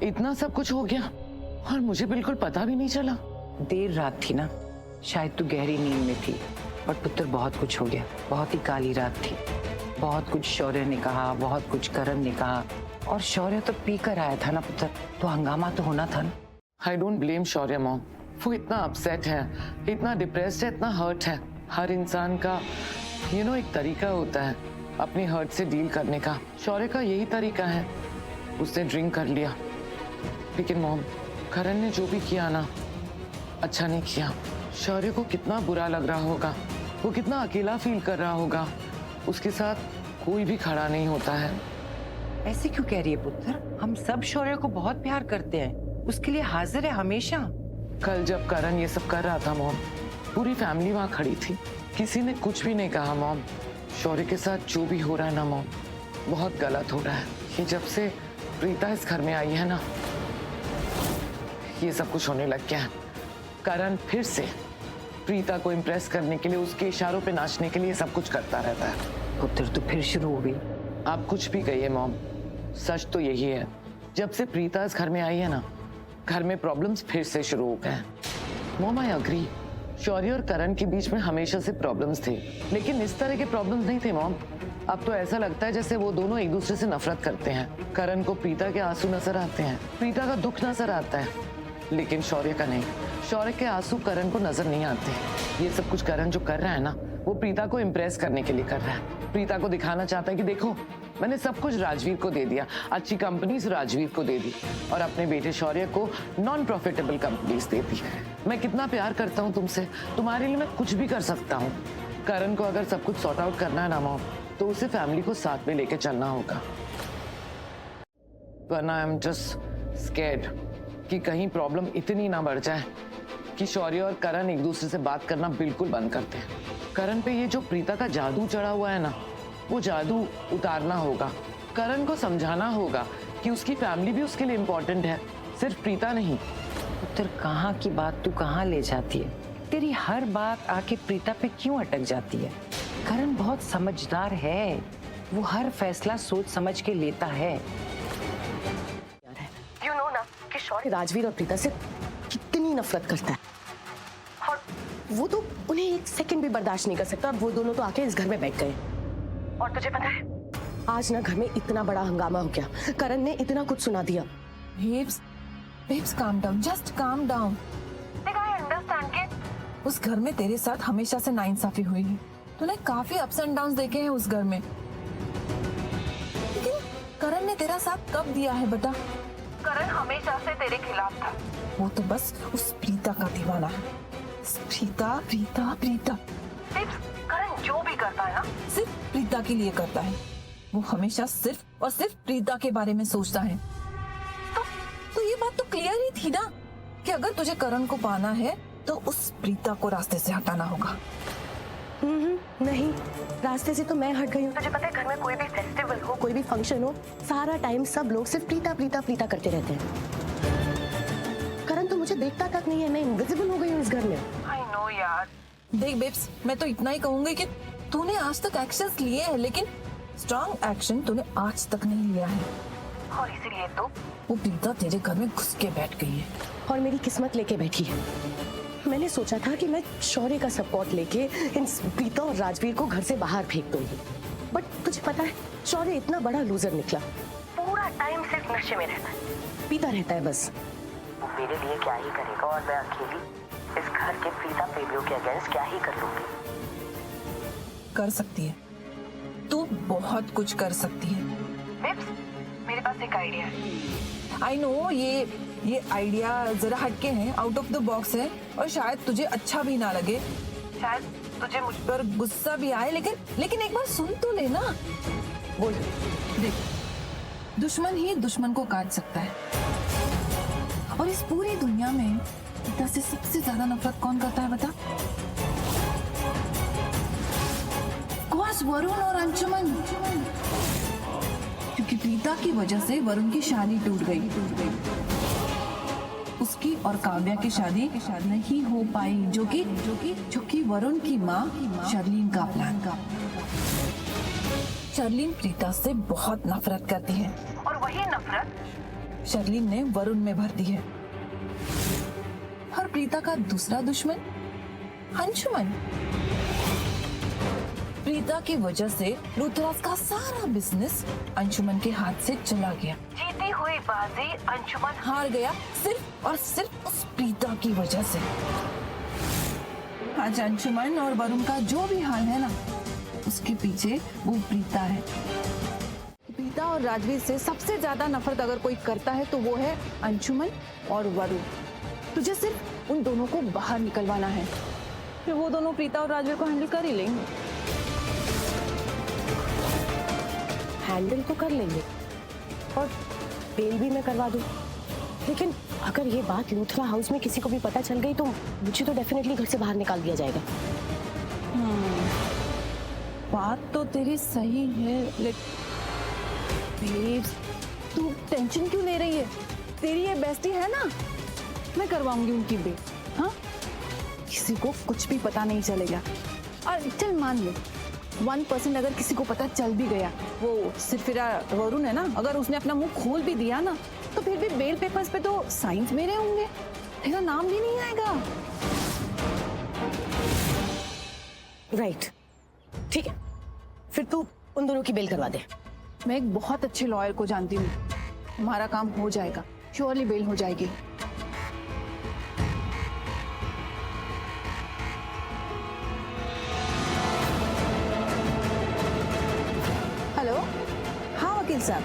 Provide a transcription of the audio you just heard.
इतना सब कुछ हो गया और मुझे बिल्कुल पता भी नहीं चला। देर रात थी ना, शायद तू गहरी नींद में थी। पर पुत्र बहुत कुछ हो गया, बहुत ही काली रात थी। बहुत कुछ शौर्य ने कहा, बहुत कुछ करण ने कहा, और शौर्य तो पी कर आया था ना पुत्र, तो हंगामा तो होना था ना। I don't blame Shaurya mom, वो इतना अपसेट है, इतना डिप्रेस्ड है, इतना हर्ट है। हर इंसान का एक तरीका होता है अपनी हर्ट से डील करने का। शौर्य का यही तरीका है, उसने ड्रिंक कर लिया। लेकिन मॉम, करण ने जो भी किया ना, अच्छा नहीं किया। शौर्य को कितना बुरा लग रहा होगा, वो कितना अकेला फील कर रहा होगा। उसके साथ कोई भी खड़ा नहीं होता है। ऐसे क्यों कह रही है पुत्र? हम सब शौर्य को बहुत प्यार करते हैं, उसके लिए हाजिर है हमेशा। कल जब करण ये सब कर रहा था मॉम, पूरी फैमिली वहां खड़ी थी, किसी ने कुछ भी नहीं कहा मॉम। शौर्य के साथ जो भी हो रहा है ना मॉम, बहुत गलत हो रहा है। ये जब से प्रीता इस घर में आई है ना, ये सब कुछ होने लग गया है। करण फिर से प्रीता को इम्प्रेस करने के लिए, उसके इशारों पे नाचने के लिए सब कुछ करता रहता है। पुत्र तो फिर शुरू हो गई। आप कुछ भी कहिए मॉम, सच तो यही है, जब से प्रीता इस घर में आई है ना, घर में प्रॉब्लम्स फिर से शुरू हो गए हैं। मॉम आई अग्री, शौर्य और करण के बीच में हमेशा से प्रॉब्लम्स थे, लेकिन इस तरह के प्रॉब्लम्स नहीं थे मॉम। अब तो ऐसा लगता है जैसे वो दोनों एक दूसरे से नफरत करते हैं। करण को प्रीता के आंसू नजर आते हैं, प्रीता का दुख नजर आता है, लेकिन शौर्य का नहीं। शौर्य के आंसू करण को नजर नहीं आते। ये सब कुछ करण जो कर रहा है ना, वो प्रीता को इम्प्रेस करने के लिए कर रहा है। प्रीता को दिखाना चाहता है कि देखो, मैंने सब कुछ राजवीर को दे दिया, अच्छी कंपनीज राजवीर को दे दी, और अपने बेटे शौर्य को नॉन प्रॉफिटेबल कंपनीज दे दी। मैं कितना प्यार करता हूँ तुमसे, तुम्हारे लिए मैं कुछ भी कर सकता हूँ। करण को अगर सब कुछ सॉर्ट आउट करना है ना मॉम, तो उसे फैमिली को साथ में लेके चलना होगा, वरना आई एम जस्ट स्कैर्ड कि कहीं प्रॉब्लम इतनी ना बढ़ जाए कि शौर्य और करण एक दूसरे से बात करना बिल्कुल बंद करते हैं। करण पे ये जो प्रीता का जादू चढ़ा हुआ है ना, वो जादू उतारना होगा। करण को समझाना होगा कि उसकी फैमिली भी उसके लिए इम्पोर्टेंट है, सिर्फ प्रीता नहीं। पुत्र, कहाँ की बात तू कहाँ ले जाती है? तेरी हर बात आके प्रीता पे क्यों अटक जाती है? करण बहुत समझदार है, वो हर फैसला सोच समझ के लेता है। You know ना कि शौर्य राजवीर और प्रीता से कितनी नफरत करता है, और वो तो उन्हें एक सेकंड भी बर्दाश्त नहीं कर सकता। वो दोनों तो आके इस घर में बैठ गए। और तुझे पता है, आज ना घर में इतना बड़ा हंगामा हो गया, करण ने इतना कुछ सुना दिया। Babes, calm down, just calm down. I understand कि उस घर में तेरे साथ हमेशा से नाइंसाफी हुई है। तूने काफी अप्स एंड डाउन्स देखे हैं उस घर में, लेकिन करण ने तेरा साथ कब दिया है बता? करण हमेशा से तेरे खिलाफ था। वो तो बस उस प्रीता का दीवाना है। प्रीता प्रीता प्रीता, करण जो भी करता है ना, सिर्फ प्रीता के लिए करता है। वो हमेशा सिर्फ और सिर्फ प्रीता के बारे में सोचता है। तो ये बात तो क्लियर ही थी ना कि अगर तुझे करण को पाना है तो उस प्रीता को रास्ते से हटाना होगा। नहीं, रास्ते से तो मैं हट गई हूँ। तुझे पता है, घर में कोई भी फेस्टिवल हो, कोई भी फंक्शन हो, सारा टाइम सब लोग सिर्फ प्रीता प्रीता प्रीता करते रहते हैं। करण तो मुझे देखता तक नहीं है, मैं इनविजिबल हो गई हूँ इस घर में। आई नो यार। देख बेब्स, मैं तो इतना ही कहूंगी कि तूने आज तक एक्शंस लिए हैं, लेकिन स्ट्रॉन्ग एक्शन तूने आज तक नहीं लिया है, और इसीलिए तो वो प्रीता तेरे घर में घुस के बैठ गई है और मेरी किस्मत लेके बैठी है। मैंने सोचा था कि मैं शौर्य का सपोर्ट लेके इन प्रीता और राजवीर को घर से बाहर फेंक दूंगी, बट तुझे पता है, शौर्य इतना बड़ा लूजर निकला। पूरा टाइम सिर्फ नशे में रहता है, पीता रहता है बस। वो मेरे लिए क्या ही करेगा, और मैं अकेली इस घर के प्रीता प्रेमियों के अगेंस्ट क्या ही कर लूंगी। कर सकती है, तू बहुत कुछ कर सकती है। मेरे पास एक आइडिया है। आई नो, ये आइडिया जरा हटके है, आउट ऑफ द बॉक्स है, और शायद तुझे अच्छा भी ना लगे, शायद तुझे मुझ पर गुस्सा भी आए, लेकिन एक बार सुन तो लेना। बोल। देख, दुश्मन ही दुश्मन को काट सकता है, और इस पूरी दुनिया में पिता से सबसे ज्यादा नफरत कौन करता है बता? वरुण और अंशुमन, क्योंकि प्रीता की वजह से वरुण की शादी टूट गई। उसकी और काव्या की शादी नहीं हो पाई, जो कि वरुण की माँ शर्लिन का प्लान था। शर्लिन प्रीता से बहुत नफरत करती है, और वही नफरत शर्लिन ने वरुण में भर दी है। और प्रीता का दूसरा दुश्मन अंशुमन। प्रीता की वजह से रुद्राज का सारा बिजनेस अंशुमन के हाथ से चला गया। जीती हुई बाजी अंशुमन हार गया सिर्फ और सिर्फ उस प्रीता की वजह से। आज अंशुमन और वरुण का जो भी हाल है ना, उसके पीछे वो प्रीता है। प्रीता और राजवीर से सबसे ज्यादा नफरत अगर कोई करता है तो वो है अंशुमन और वरुण। तुझे सिर्फ उन दोनों को बाहर निकलवाना है, फिर वो दोनों प्रीता और राजवीर को हैंडल कर ही लेंगे। हैंडल तो कर लेंगे और बेल भी मैं करवा दूं, लेकिन अगर ये बात लूथरा हाउस में किसी को भी पता चल गई तो मुझे तो डेफिनेटली घर से बाहर निकाल दिया जाएगा। बात तो तेरी सही है, लेकिन बेब्स, तू टेंशन क्यों ले रही है? तेरी ये बेस्टी है ना, मैं करवाऊंगी उनकी बेल। हाँ, किसी को कुछ भी पता नहीं चलेगा। और चल मान ले 1% अगर किसी को पता चल भी गया, वो सिर्फिरा वरुण है ना, अगर उसने अपना मुंह खोल भी दिया ना, तो फिर भी बेल पेपर्स पे तो साइंस मेरे होंगे, तेरा नाम भी नहीं आएगा। राइट, ठीक है, फिर तू उन दोनों की बेल करवा दे। मैं एक बहुत अच्छे लॉयर को जानती हूँ, हमारा काम हो जाएगा, श्योरली बेल हो जाएगी। हेलो, हाँ वकील साहब,